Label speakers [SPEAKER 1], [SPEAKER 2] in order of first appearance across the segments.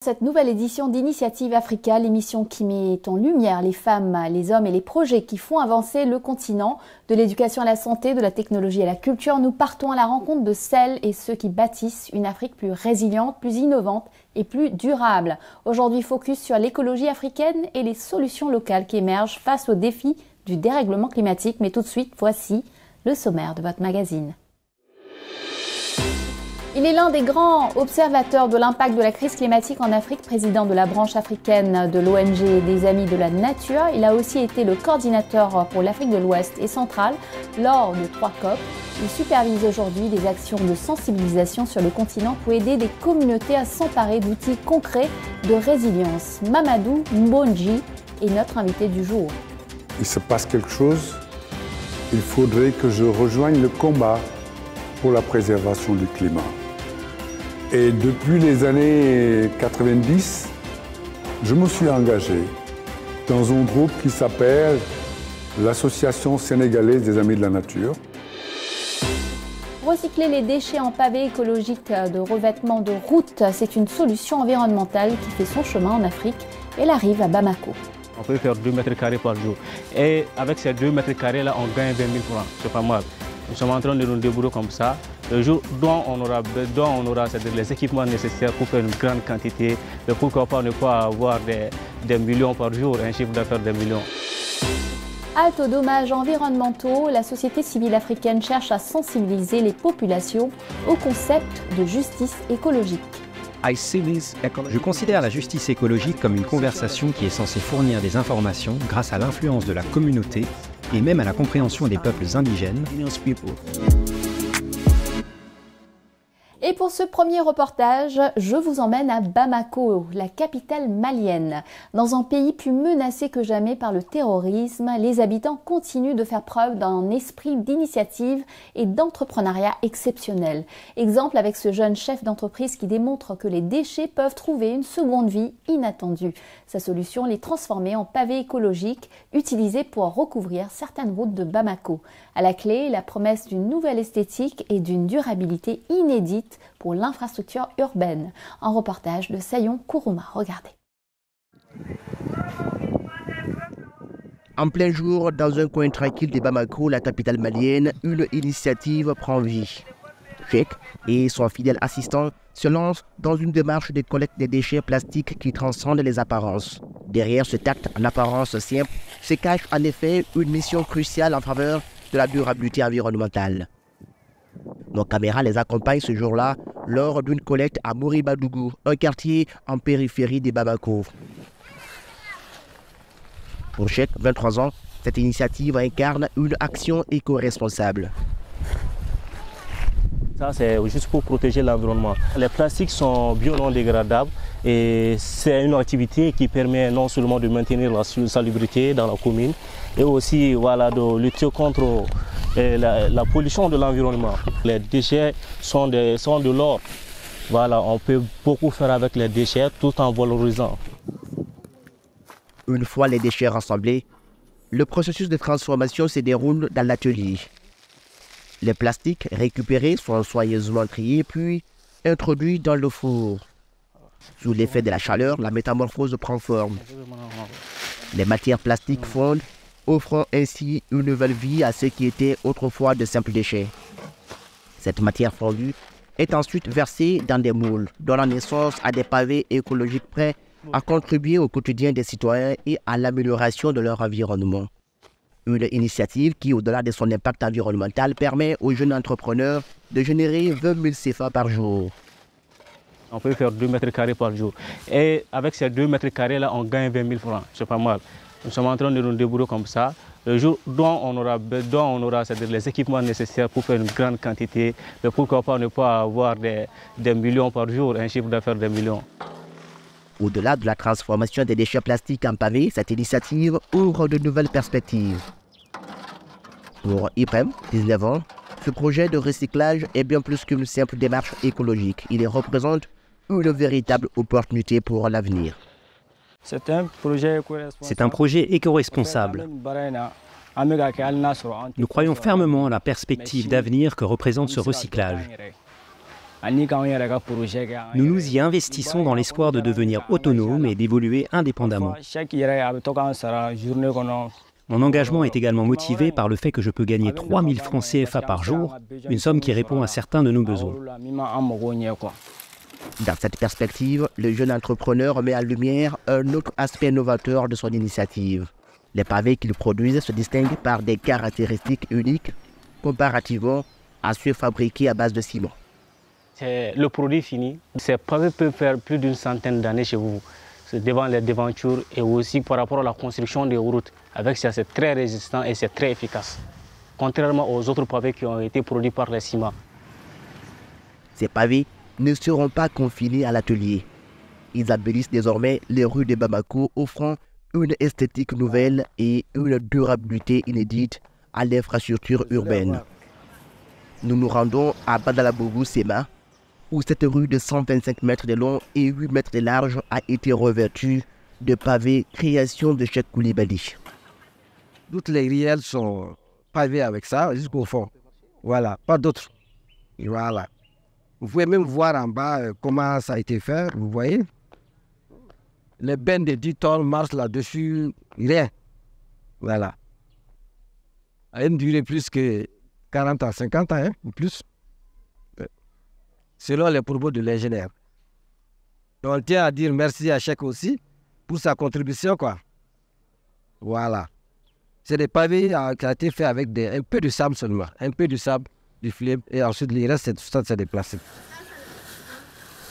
[SPEAKER 1] Cette nouvelle édition d'Initiative Africa, l'émission qui met en lumière les femmes, les hommes et les projets qui font avancer le continent, de l'éducation à la santé, de la technologie à la culture, nous partons à la rencontre de celles et ceux qui bâtissent une Afrique plus résiliente, plus innovante et plus durable. Aujourd'hui, focus sur l'écologie africaine et les solutions locales qui émergent face aux défis du dérèglement climatique. Mais tout de suite, voici le sommaire de votre magazine. Il est l'un des grands observateurs de l'impact de la crise climatique en Afrique, président de la branche africaine de l'ONG des Amis de la Nature. Il a aussi été le coordinateur pour l'Afrique de l'Ouest et centrale lors de 3 COP. Il supervise aujourd'hui des actions de sensibilisation sur le continent pour aider des communautés à s'emparer d'outils concrets de résilience. Mamadou Mbonji est notre invité du jour.
[SPEAKER 2] Il se passe quelque chose, il faudrait que je rejoigne le combat pour la préservation du climat. Et depuis les années 90, je me suis engagé dans un groupe qui s'appelle l'Association sénégalaise des Amis de la Nature.
[SPEAKER 1] Recycler les déchets en pavés écologiques de revêtement de route, c'est une solution environnementale qui fait son chemin en Afrique. Elle arrive à Bamako.
[SPEAKER 3] On peut faire 2 mètres carrés par jour. Et avec ces 2 mètres carrés là, on gagne 20 000 francs. C'est pas mal. Nous sommes en train de nous débrouiller comme ça. Le jour dont on aura les équipements nécessaires pour faire une grande quantité, mais pourquoi pas ne pas avoir des millions par jour, un chiffre d'affaires de millions.
[SPEAKER 1] Halte aux dommages environnementaux, la société civile africaine cherche à sensibiliser les populations au concept de justice écologique.
[SPEAKER 4] Je considère la justice écologique comme une conversation qui est censée fournir des informations grâce à l'influence de la communauté et même à la compréhension des peuples indigènes.
[SPEAKER 1] Et pour ce premier reportage, je vous emmène à Bamako, la capitale malienne. Dans un pays plus menacé que jamais par le terrorisme, les habitants continuent de faire preuve d'un esprit d'initiative et d'entrepreneuriat exceptionnel. Exemple avec ce jeune chef d'entreprise qui démontre que les déchets peuvent trouver une seconde vie inattendue. Sa solution, les transformer en pavés écologiques utilisés pour recouvrir certaines routes de Bamako. À la clé, la promesse d'une nouvelle esthétique et d'une durabilité inédite pour l'infrastructure urbaine. Un reportage de Sayon Kourouma. Regardez.
[SPEAKER 5] En plein jour, dans un coin tranquille de Bamako, la capitale malienne, une initiative prend vie. Cheikh et son fidèle assistant se lancent dans une démarche de collecte des déchets plastiques qui transcendent les apparences. Derrière cet acte en apparence simple se cache en effet une mission cruciale en faveur de la durabilité environnementale. Nos caméras les accompagnent ce jour-là lors d'une collecte à Moribadougou, un quartier en périphérie de Bamako. Pour Cheikh, 23 ans, cette initiative incarne une action éco-responsable.
[SPEAKER 3] Ça, c'est juste pour protéger l'environnement. Les plastiques sont bio non dégradables et c'est une activité qui permet non seulement de maintenir la salubrité dans la commune et aussi de lutter contre la pollution de l'environnement. Les déchets sont de l'or. On peut beaucoup faire avec les déchets tout en valorisant.
[SPEAKER 5] Une fois les déchets rassemblés, le processus de transformation se déroule dans l'atelier. Les plastiques récupérés sont soigneusement triés puis introduits dans le four. Sous l'effet de la chaleur, la métamorphose prend forme. Les matières plastiques fondent, offrant ainsi une nouvelle vie à ce qui était autrefois de simples déchets. Cette matière fondue est ensuite versée dans des moules, donnant naissance à des pavés écologiques prêts à contribuer au quotidien des citoyens et à l'amélioration de leur environnement. Une initiative qui, au-delà de son impact environnemental, permet aux jeunes entrepreneurs de générer 20 000 CFA par jour.
[SPEAKER 3] On peut faire 2 mètres carrés par jour. Et avec ces 2 mètres carrés là, on gagne 20 000 francs. C'est pas mal. Nous sommes en train de nous débrouiller comme ça. Le jour dont on aura les équipements nécessaires pour faire une grande quantité, mais pourquoi pas ne pas avoir des millions par jour, un chiffre d'affaires de millions.
[SPEAKER 5] Au-delà de la transformation des déchets plastiques en pavés, cette initiative ouvre de nouvelles perspectives. Pour Ibrahim, 19 ans, ce projet de recyclage est bien plus qu'une simple démarche écologique. Il représente une véritable opportunité pour l'avenir.
[SPEAKER 6] C'est un projet éco-responsable.
[SPEAKER 4] Nous croyons fermement à la perspective d'avenir que représente ce recyclage. Nous nous y investissons dans l'espoir de devenir autonomes et d'évoluer indépendamment. Mon engagement est également motivé par le fait que je peux gagner 3 000 francs CFA par jour, une somme qui répond à certains de nos besoins.
[SPEAKER 5] Dans cette perspective, le jeune entrepreneur met en lumière un autre aspect novateur de son initiative. Les pavés qu'il produit se distinguent par des caractéristiques uniques comparativement à ceux fabriqués à base de ciment.
[SPEAKER 3] C'est le produit fini. Ces pavés peuvent faire plus d'une centaine d'années chez vous. C'est devant les devantures et aussi par rapport à la construction des routes. Avec ça, c'est très résistant et c'est très efficace. Contrairement aux autres pavés qui ont été produits par les ciments.
[SPEAKER 5] Ces pavés ne seront pas confinés à l'atelier. Ils embellissent désormais les rues de Bamako, offrant une esthétique nouvelle et une durabilité inédite à l'infrastructure urbaine. Nous nous rendons à Badalabougou-Sema, où cette rue de 125 mètres de long et 8 mètres de large a été revêtue de pavés création de Cheikh Koulibaly.
[SPEAKER 7] Toutes les ruelles sont pavées avec ça jusqu'au fond. Voilà, pas d'autres. Voilà. Vous pouvez même voir en bas comment ça a été fait, vous voyez. Les bennes de 10 tonnes marchent là-dessus, rien. Voilà. Ça a une durée plus que 40 à 50 ans, hein, ou plus. Selon les propos de l'ingénieur. On tient à dire merci à Cheikh aussi pour sa contribution, quoi. Voilà. C'est des pavés qui ont été faits avec un peu de sable seulement. Un peu de sable, du flip, et ensuite le reste, c'est des plastiques.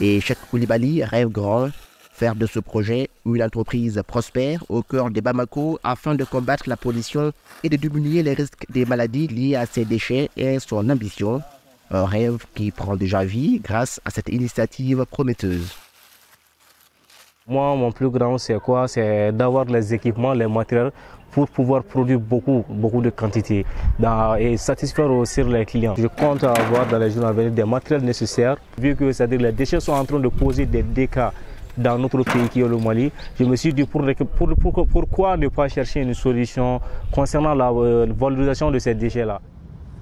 [SPEAKER 5] Et Cheikh Koulibaly rêve grand, faire de ce projet une entreprise prospère au cœur de Bamako afin de combattre la pollution et de diminuer les risques des maladies liées à ces déchets et son ambition. Un rêve qui prend déjà vie grâce à cette initiative prometteuse.
[SPEAKER 3] Moi, mon plus grand, c'est quoi? C'est d'avoir les équipements, les matériels pour pouvoir produire beaucoup de quantité et satisfaire aussi les clients. Je compte avoir dans les jours à venir des matériels nécessaires, vu que c'est-à-dire les déchets sont en train de poser des dégâts dans notre pays qui est le Mali. Je me suis dit pourquoi ne pas chercher une solution concernant la valorisation de ces déchets-là.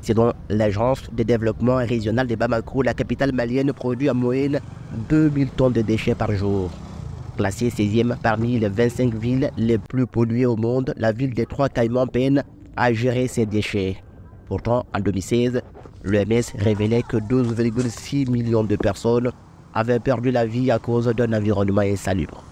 [SPEAKER 5] Selon l'agence de développement régional de Bamako, la capitale malienne produit en moyenne 2000 tonnes de déchets par jour. Classée 16e parmi les 25 villes les plus polluées au monde, la ville des Trois Caïmans peine à gérer ses déchets. Pourtant, en 2016, l'OMS révélait que 12,6 millions de personnes avaient perdu la vie à cause d'un environnement insalubre.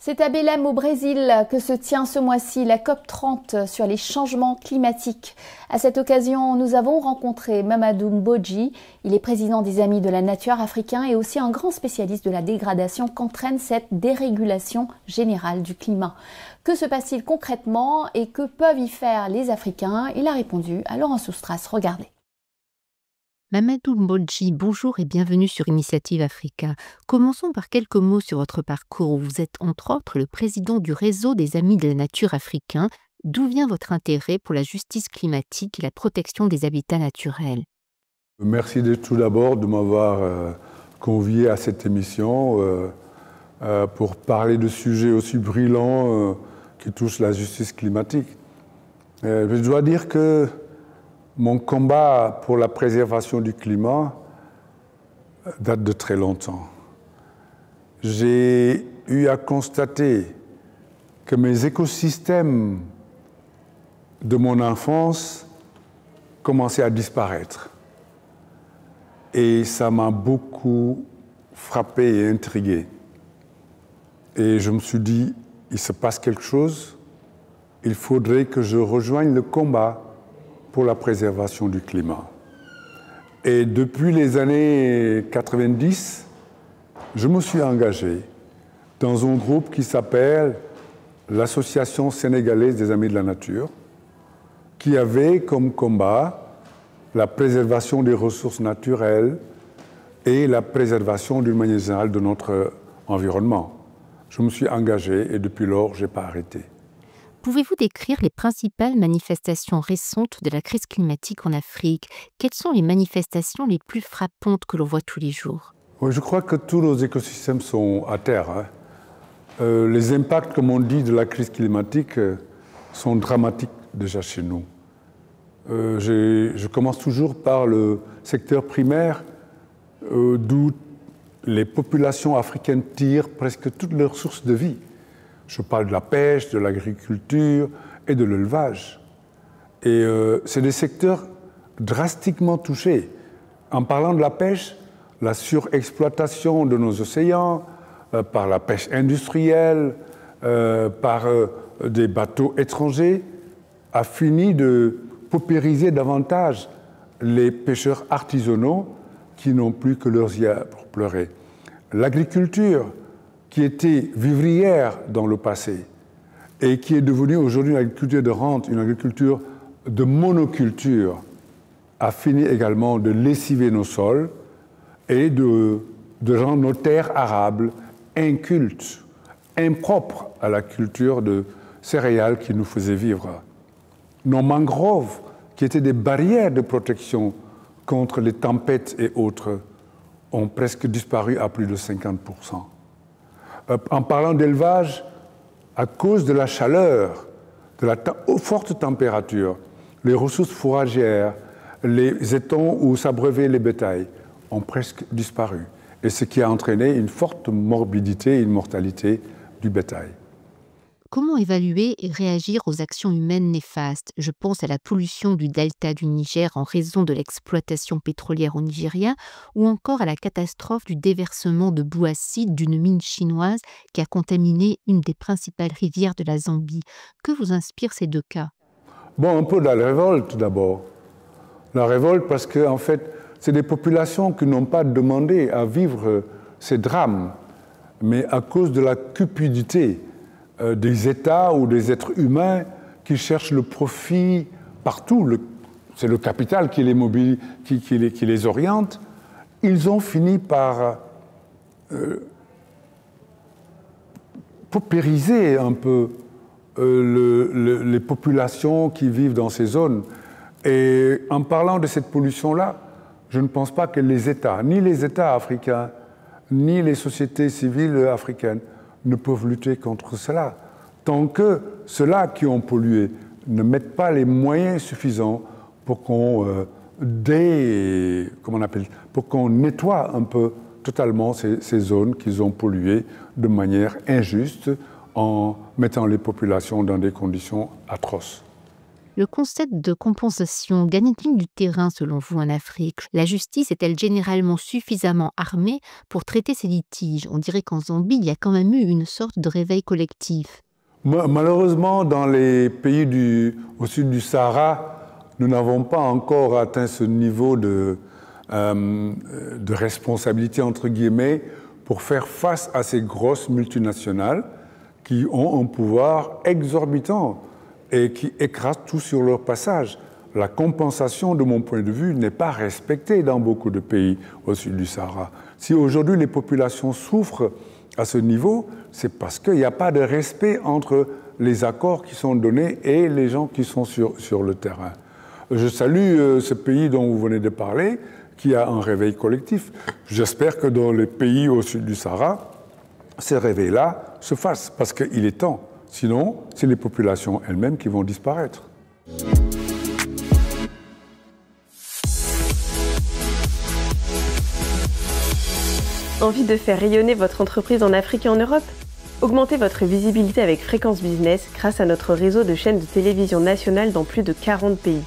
[SPEAKER 1] C'est à Belém au Brésil que se tient ce mois-ci la COP30 sur les changements climatiques. À cette occasion, nous avons rencontré Mamadou Mbodji. Il est président des Amis de la Nature africains et aussi un grand spécialiste de la dégradation qu'entraîne cette dérégulation générale du climat. Que se passe-t-il concrètement et que peuvent y faire les Africains? Il a répondu à Laurent Soustras. Regardez.
[SPEAKER 8] Mamadou Mbodji, bonjour et bienvenue sur Initiative Africa. Commençons par quelques mots sur votre parcours. Vous êtes entre autres le président du réseau des Amis de la Nature africains. D'où vient votre intérêt pour la justice climatique et la protection des habitats naturels?
[SPEAKER 2] Merci tout d'abord de m'avoir convié à cette émission pour parler de sujets aussi brûlants qui touchent la justice climatique. Je dois dire que mon combat pour la préservation du climat date de très longtemps. J'ai eu à constater que mes écosystèmes de mon enfance commençaient à disparaître. Et ça m'a beaucoup frappé et intrigué. Et je me suis dit, il se passe quelque chose, il faudrait que je rejoigne le combat pour la préservation du climat. Et depuis les années 90, je me suis engagé dans un groupe qui s'appelle l'Association sénégalaise des Amis de la Nature, qui avait comme combat la préservation des ressources naturelles et la préservation d'une manière générale de notre environnement. Je me suis engagé et depuis lors, je n'ai pas arrêté.
[SPEAKER 8] Pouvez-vous décrire les principales manifestations récentes de la crise climatique en Afrique? Quelles sont les manifestations les plus frappantes que l'on voit tous les jours?
[SPEAKER 2] Oui, je crois que tous nos écosystèmes sont à terre. Les impacts, comme on dit, de la crise climatique sont dramatiques déjà chez nous. Je commence toujours par le secteur primaire, d'où les populations africaines tirent presque toutes leurs sources de vie. Je parle de la pêche, de l'agriculture et de l'élevage. Et c'est des secteurs drastiquement touchés. En parlant de la pêche, la surexploitation de nos océans, par la pêche industrielle, par des bateaux étrangers, a fini de paupériser davantage les pêcheurs artisanaux qui n'ont plus que leurs yeux pour pleurer. L'agriculture, qui était vivrière dans le passé et qui est devenue aujourd'hui une agriculture de rente, une agriculture de monoculture, a fini également de lessiver nos sols et de rendre nos terres arables incultes, impropres à la culture de céréales qui nous faisait vivre. Nos mangroves, qui étaient des barrières de protection contre les tempêtes et autres, ont presque disparu à plus de 50%. En parlant d'élevage, à cause de la chaleur, de la forte température, les ressources fourragères, les étangs où s'abreuvaient les bétails ont presque disparu. Et ce qui a entraîné une forte morbidité et une mortalité du bétail.
[SPEAKER 8] Comment évaluer et réagir aux actions humaines néfastes? Je pense à la pollution du delta du Niger en raison de l'exploitation pétrolière au Nigeria ou encore à la catastrophe du déversement de boue acide d'une mine chinoise qui a contaminé une des principales rivières de la Zambie. Que vous inspirent ces deux cas?
[SPEAKER 2] Bon, un peu de la révolte d'abord. La révolte parce que, en fait, c'est des populations qui n'ont pas demandé à vivre ces drames, mais à cause de la cupidité des États ou des êtres humains qui cherchent le profit partout. C'est le capital qui les oriente. Ils ont fini par paupériser un peu les populations qui vivent dans ces zones. Et en parlant de cette pollution-là, je ne pense pas que les États, ni les États africains, ni les sociétés civiles africaines ne peuvent lutter contre cela. Tant que ceux-là qui ont pollué ne mettent pas les moyens suffisants pour qu'on nettoie un peu totalement ces zones qu'ils ont polluées de manière injuste en mettant les populations dans des conditions atroces.
[SPEAKER 8] Le concept de compensation gagne-t-il du terrain selon vous en Afrique? La justice est-elle généralement suffisamment armée pour traiter ces litiges? On dirait qu'en Zambie, il y a quand même eu une sorte de réveil collectif.
[SPEAKER 2] Malheureusement, dans les pays au sud du Sahara, nous n'avons pas encore atteint ce niveau de responsabilité, entre guillemets, pour faire face à ces grosses multinationales qui ont un pouvoir exorbitant et qui écrasent tout sur leur passage. La compensation, de mon point de vue, n'est pas respectée dans beaucoup de pays au sud du Sahara. Si aujourd'hui les populations souffrent à ce niveau, c'est parce qu'il n'y a pas de respect entre les accords qui sont donnés et les gens qui sont sur le terrain. Je salue ce pays dont vous venez de parler, qui a un réveil collectif. J'espère que dans les pays au sud du Sahara, ces réveils-là se fassent, parce qu'il est temps. Sinon, c'est les populations elles-mêmes qui vont disparaître.
[SPEAKER 9] Envie de faire rayonner votre entreprise en Afrique et en Europe? Augmentez votre visibilité avec Fréquence Business grâce à notre réseau de chaînes de télévision nationales dans plus de 40 pays.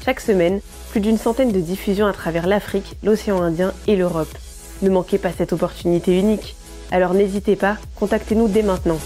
[SPEAKER 9] Chaque semaine, plus d'une centaine de diffusions à travers l'Afrique, l'océan Indien et l'Europe. Ne manquez pas cette opportunité unique. Alors n'hésitez pas, contactez-nous dès maintenant.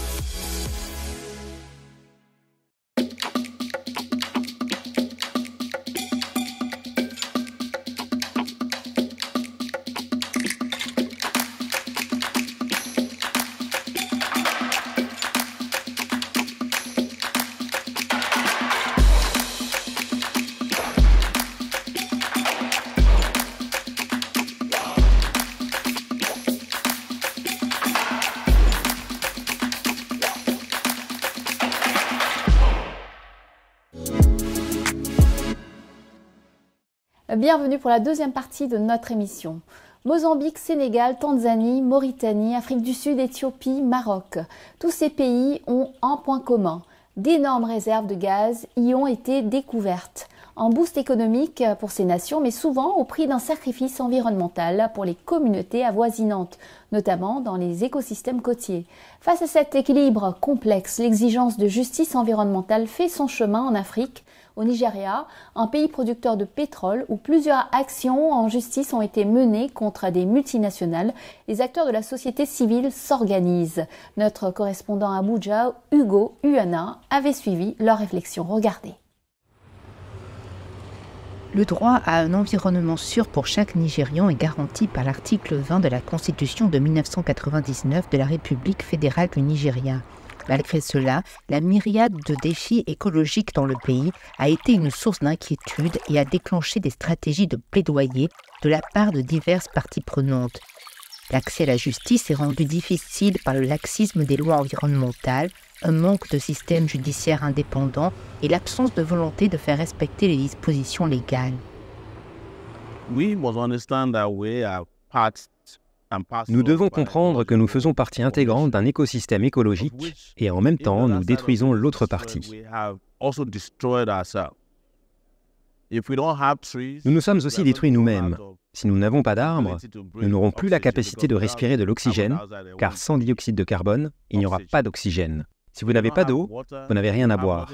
[SPEAKER 1] Bienvenue pour la deuxième partie de notre émission. Mozambique, Sénégal, Tanzanie, Mauritanie, Afrique du Sud, Éthiopie, Maroc. Tous ces pays ont un point commun. D'énormes réserves de gaz y ont été découvertes. Un boost économique pour ces nations, mais souvent au prix d'un sacrifice environnemental pour les communautés avoisinantes, notamment dans les écosystèmes côtiers. Face à cet équilibre complexe, l'exigence de justice environnementale fait son chemin en Afrique. Au Nigeria, un pays producteur de pétrole où plusieurs actions en justice ont été menées contre des multinationales, les acteurs de la société civile s'organisent. Notre correspondant à Abuja, Hugo Uana, avait suivi leurs réflexions. Regardez.
[SPEAKER 8] Le droit à un environnement sûr pour chaque Nigérian est garanti par l'article 20 de la Constitution de 1999 de la République fédérale du Nigeria. Malgré cela, la myriade de défis écologiques dans le pays a été une source d'inquiétude et a déclenché des stratégies de plaidoyer de la part de diverses parties prenantes. L'accès à la justice est rendu difficile par le laxisme des lois environnementales, un manque de système judiciaire indépendant et l'absence de volonté de faire respecter les dispositions légales.
[SPEAKER 4] Nous devons comprendre que nous faisons partie intégrante d'un écosystème écologique et en même temps, nous détruisons l'autre partie. Nous nous sommes aussi détruits nous-mêmes. Si nous n'avons pas d'arbres, nous n'aurons plus la capacité de respirer de l'oxygène, car sans dioxyde de carbone, il n'y aura pas d'oxygène. Si vous n'avez pas d'eau, vous n'avez rien à boire.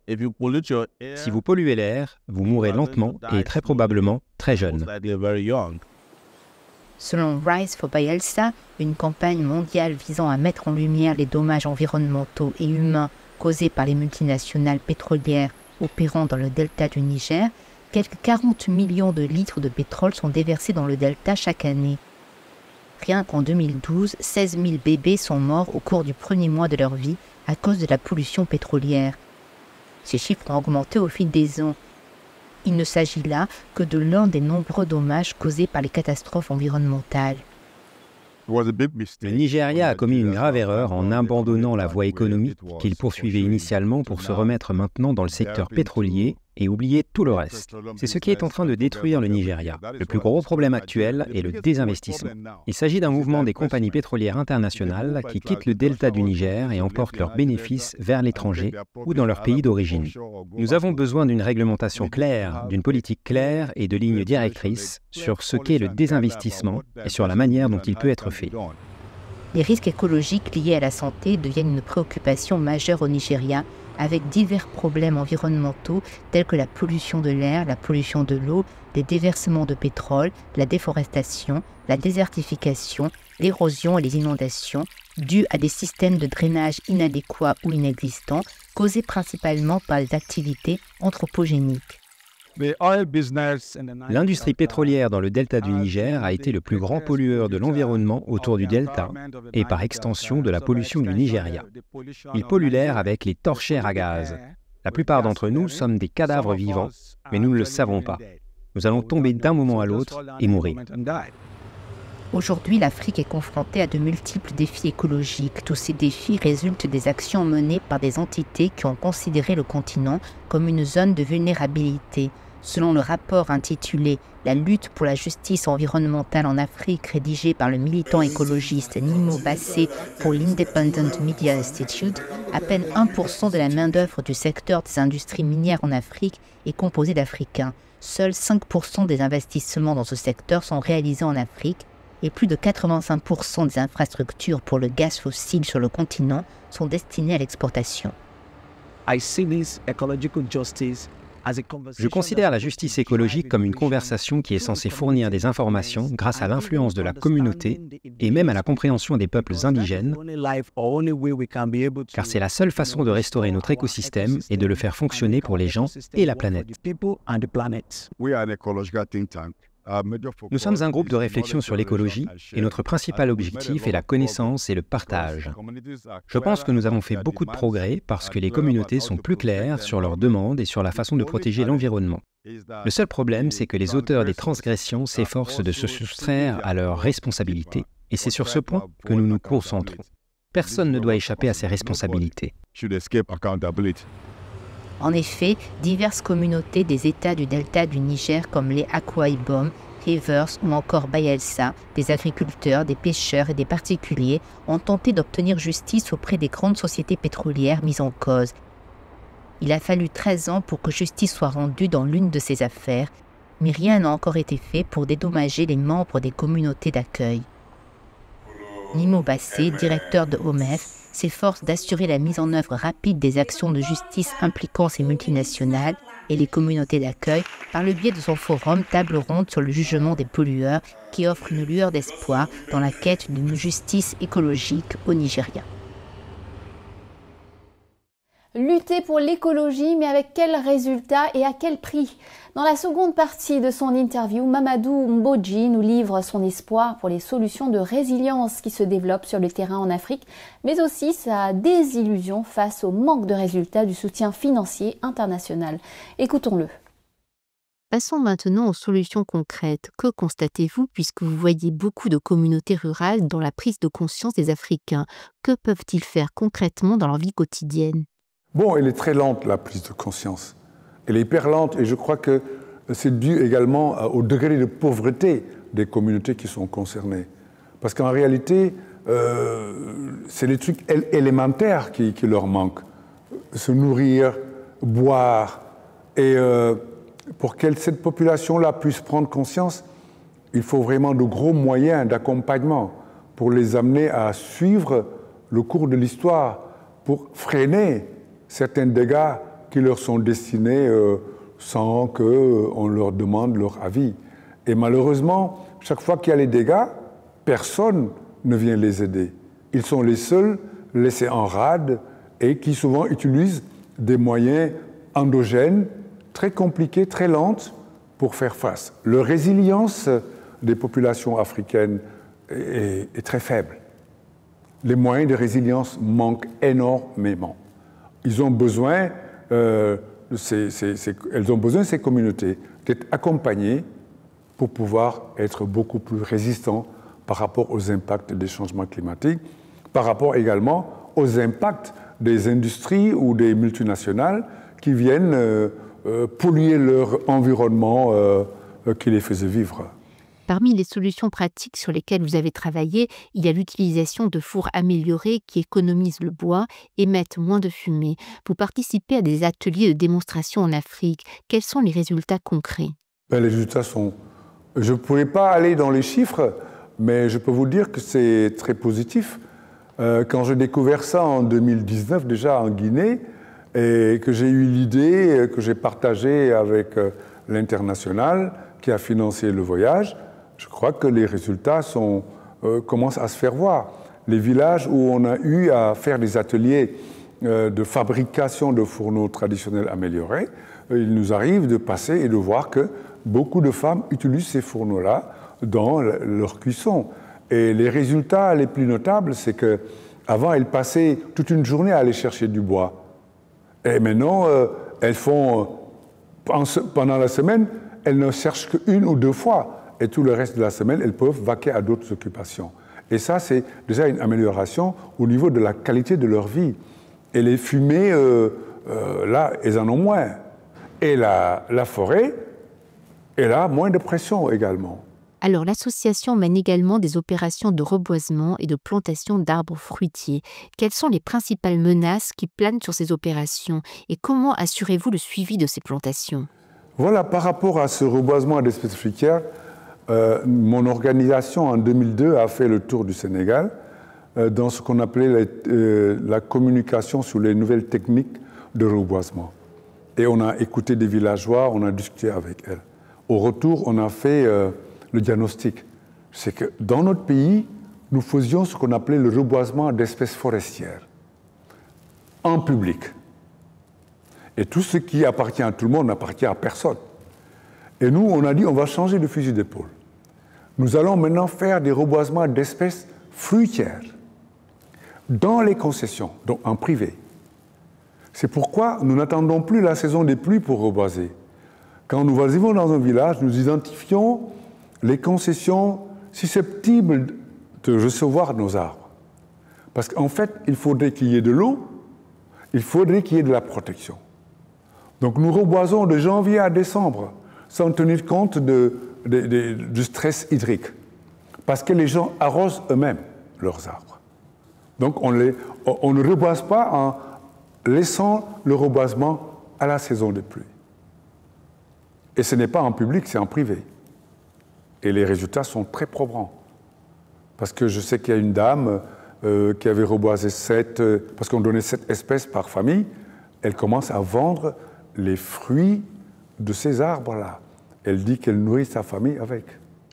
[SPEAKER 4] Si vous polluez l'air, vous mourrez lentement et très probablement très jeune.
[SPEAKER 8] Selon Rise for Bayelsa, une campagne mondiale visant à mettre en lumière les dommages environnementaux et humains causés par les multinationales pétrolières opérant dans le delta du Niger, quelques 40 millions de litres de pétrole sont déversés dans le delta chaque année. Rien qu'en 2012, 16 000 bébés sont morts au cours du premier mois de leur vie à cause de la pollution pétrolière. Ces chiffres ont augmenté au fil des ans. Il ne s'agit là que de l'un des nombreux dommages causés par les catastrophes environnementales.
[SPEAKER 4] Le Nigeria a commis une grave erreur en abandonnant la voie économique qu'il poursuivait initialement pour se remettre maintenant dans le secteur pétrolier et oublier tout le reste. C'est ce qui est en train de détruire le Nigeria. Le plus gros problème actuel est le désinvestissement. Il s'agit d'un mouvement des compagnies pétrolières internationales qui quittent le delta du Niger et emportent leurs bénéfices vers l'étranger ou dans leur pays d'origine. Nous avons besoin d'une réglementation claire, d'une politique claire et de lignes directrices sur ce qu'est le désinvestissement et sur la manière dont il peut être fait.
[SPEAKER 8] Les risques écologiques liés à la santé deviennent une préoccupation majeure au Nigeria, avec divers problèmes environnementaux tels que la pollution de l'air, la pollution de l'eau, les déversements de pétrole, la déforestation, la désertification, l'érosion et les inondations, dues à des systèmes de drainage inadéquats ou inexistants, causés principalement par des activités anthropogéniques.
[SPEAKER 4] L'industrie pétrolière dans le delta du Niger a été le plus grand pollueur de l'environnement autour du delta et par extension de la pollution du Nigeria. Il pollue l'air avec les torchères à gaz. La plupart d'entre nous sommes des cadavres vivants, mais nous ne le savons pas. Nous allons tomber d'un moment à l'autre et mourir.
[SPEAKER 8] Aujourd'hui, l'Afrique est confrontée à de multiples défis écologiques. Tous ces défis résultent des actions menées par des entités qui ont considéré le continent comme une zone de vulnérabilité. Selon le rapport intitulé « La lutte pour la justice environnementale en Afrique » rédigé par le militant écologiste Nimo Bassé pour l'Independent Media Institute, à peine 1% de la main-d'œuvre du secteur des industries minières en Afrique est composée d'Africains. Seuls 5% des investissements dans ce secteur sont réalisés en Afrique et plus de 85% des infrastructures pour le gaz fossile sur le continent sont destinées à l'exportation.
[SPEAKER 4] Je considère la justice écologique comme une conversation qui est censée fournir des informations grâce à l'influence de la communauté et même à la compréhension des peuples indigènes, car c'est la seule façon de restaurer notre écosystème et de le faire fonctionner pour les gens et la planète. Nous sommes un groupe de réflexion sur l'écologie et notre principal objectif est la connaissance et le partage. Je pense que nous avons fait beaucoup de progrès parce que les communautés sont plus claires sur leurs demandes et sur la façon de protéger l'environnement. Le seul problème, c'est que les auteurs des transgressions s'efforcent de se soustraire à leurs responsabilités et c'est sur ce point que nous nous concentrons. Personne ne doit échapper à ses responsabilités.
[SPEAKER 8] En effet, diverses communautés des États du delta du Niger comme les Akwa Ibom, Rivers ou encore Bayelsa, des agriculteurs, des pêcheurs et des particuliers ont tenté d'obtenir justice auprès des grandes sociétés pétrolières mises en cause. Il a fallu 13 ans pour que justice soit rendue dans l'une de ces affaires, mais rien n'a encore été fait pour dédommager les membres des communautés d'accueil. Nimo Bassé, directeur de OMEF, s'efforce d'assurer la mise en œuvre rapide des actions de justice impliquant ces multinationales et les communautés d'accueil par le biais de son forum Table ronde sur le jugement des pollueurs qui offre une lueur d'espoir dans la quête d'une justice écologique au Nigeria.
[SPEAKER 1] Lutter pour l'écologie, mais avec quel résultat et à quel prix? Dans la seconde partie de son interview, Mamadou Mbodji nous livre son espoir pour les solutions de résilience qui se développent sur le terrain en Afrique, mais aussi sa désillusion face au manque de résultats du soutien financier international. Écoutons-le.
[SPEAKER 8] Passons maintenant aux solutions concrètes. Que constatez-vous puisque vous voyez beaucoup de communautés rurales dans la prise de conscience des Africains? Que peuvent-ils faire concrètement dans leur vie quotidienne?
[SPEAKER 2] Bon, elle est très lente, la prise de conscience. Elle est hyper lente et je crois que c'est dû également au degré de pauvreté des communautés qui sont concernées. Parce qu'en réalité, c'est les trucs élémentaires qui leur manquent. Se nourrir, boire. Et pour que cette population-là puisse prendre conscience, il faut vraiment de gros moyens d'accompagnement pour les amener à suivre le cours de l'histoire, pour freiner certains dégâts qui leur sont destinés sans qu'on leur demande leur avis. Et malheureusement, chaque fois qu'il y a les dégâts, personne ne vient les aider. Ils sont les seuls laissés en rade et qui souvent utilisent des moyens endogènes, très compliquées, très lentes pour faire face. La résilience des populations africaines est très faible. Les moyens de résilience manquent énormément. Ils ont besoin, elles ont besoin de ces communautés d'être accompagnées pour pouvoir être beaucoup plus résistants par rapport aux impacts des changements climatiques, par rapport également aux impacts des industries ou des multinationales qui viennent polluer leur environnement qui les faisait vivre.
[SPEAKER 8] Parmi les solutions pratiques sur lesquelles vous avez travaillé, il y a l'utilisation de fours améliorés qui économisent le bois, émettent moins de fumée. Vous participez à des ateliers de démonstration en Afrique. Quels sont les résultats concrets?
[SPEAKER 2] Les résultats sont... Je ne pourrais pas aller dans les chiffres, mais je peux vous dire que c'est très positif. Quand j'ai découvert ça en 2019, déjà en Guinée, et que j'ai eu l'idée, que j'ai partagée avec l'International, qui a financé le voyage, je crois que les résultats commencent à se faire voir. Les villages où on a eu à faire des ateliers de fabrication de fourneaux traditionnels améliorés, il nous arrive de passer et de voir que beaucoup de femmes utilisent ces fourneaux-là dans leur cuisson. Et les résultats les plus notables, c'est qu'avant, elles passaient toute une journée à aller chercher du bois. Et maintenant, elles font, pendant la semaine, elles ne cherchent qu'une ou deux fois. Et tout le reste de la semaine, elles peuvent vaquer à d'autres occupations. Et ça, c'est déjà une amélioration au niveau de la qualité de leur vie. Et les fumées, là, elles en ont moins. Et la forêt, elle a moins de pression également.
[SPEAKER 8] Alors, l'association mène également des opérations de reboisement et de plantation d'arbres fruitiers. Quelles sont les principales menaces qui planent sur ces opérations et comment assurez-vous le suivi de ces plantations?
[SPEAKER 2] Voilà, par rapport à ce reboisement d'espèces fruitières, mon organisation en 2002 a fait le tour du Sénégal dans ce qu'on appelait la communication sur les nouvelles techniques de reboisement. Et on a écouté des villageois, on a discuté avec elles. Au retour, on a fait le diagnostic. C'est que dans notre pays, nous faisions ce qu'on appelait le reboisement d'espèces forestières en public. Et tout ce qui appartient à tout le monde n'appartient à personne. Et nous, on a dit, on va changer de fusil d'épaule. Nous allons maintenant faire des reboisements d'espèces fruitières dans les concessions, donc en privé. C'est pourquoi nous n'attendons plus la saison des pluies pour reboiser. Quand nous arrivons dans un village, nous identifions les concessions susceptibles de recevoir nos arbres. Parce qu'en fait, il faudrait qu'il y ait de l'eau, il faudrait qu'il y ait de la protection. Donc nous reboisons de janvier à décembre, sans tenir compte du stress hydrique. Parce que les gens arrosent eux-mêmes leurs arbres. Donc on ne reboise pas laissant le reboisement à la saison des pluies. Et ce n'est pas en public, c'est en privé. Et les résultats sont très probants. Parce que je sais qu'il y a une dame qui avait reboisé parce qu'on donnait 7 espèces par famille, elle commence à vendre les fruits de ces arbres-là. Elle dit qu'elle nourrit sa famille avec.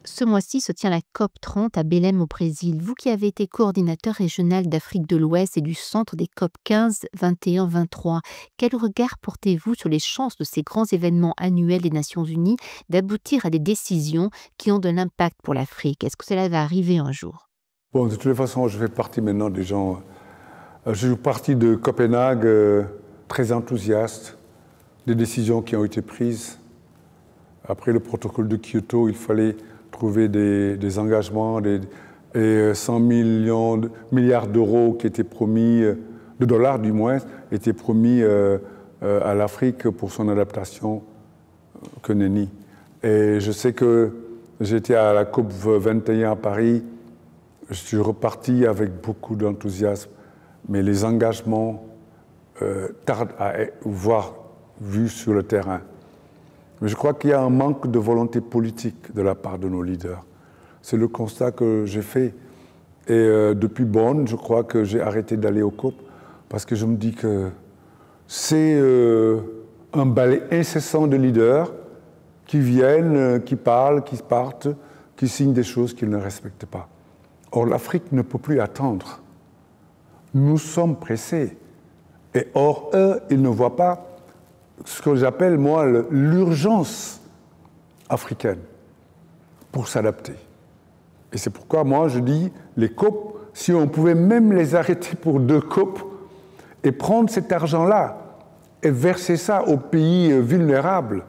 [SPEAKER 8] Ce mois-ci se tient la COP30 à Belém au Brésil. Vous qui avez été coordinateur régional d'Afrique de l'Ouest et du centre des COP 15, 21, 23, quel regard portez-vous sur les chances de ces grands événements annuels des Nations Unies d'aboutir à des décisions qui ont de l'impact pour l'Afrique? Est-ce que cela va arriver un jour?
[SPEAKER 2] Bon, de toutes les façons, je fais partie maintenant des gens... Je fais partie de Copenhague très enthousiaste des décisions qui ont été prises. Après le protocole de Kyoto, il fallait trouver des engagements, et 100 milliards d'euros qui étaient promis, de dollars du moins, étaient promis à l'Afrique pour son adaptation, que nenni. Et je sais que j'étais à la COP 21 à Paris, je suis reparti avec beaucoup d'enthousiasme, mais les engagements tardent à voir vus sur le terrain. Mais je crois qu'il y a un manque de volonté politique de la part de nos leaders. C'est le constat que j'ai fait. Et depuis Bonn, je crois que j'ai arrêté d'aller au COP parce que je me dis que c'est un balai incessant de leaders qui viennent, qui parlent, qui partent, qui signent des choses qu'ils ne respectent pas. Or, l'Afrique ne peut plus attendre. Nous sommes pressés. Et or, eux, ils ne voient pas ce que j'appelle, moi, l'urgence africaine pour s'adapter. Et c'est pourquoi, moi, je dis, les COP, si on pouvait même les arrêter pour 2 COP et prendre cet argent-là et verser ça aux pays vulnérables,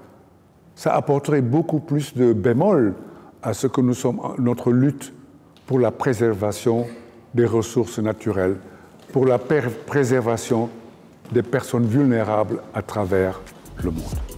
[SPEAKER 2] ça apporterait beaucoup plus de bémol à ce que nous sommes, notre lutte pour la préservation des ressources naturelles, pour la préservation des personnes vulnérables à travers le monde.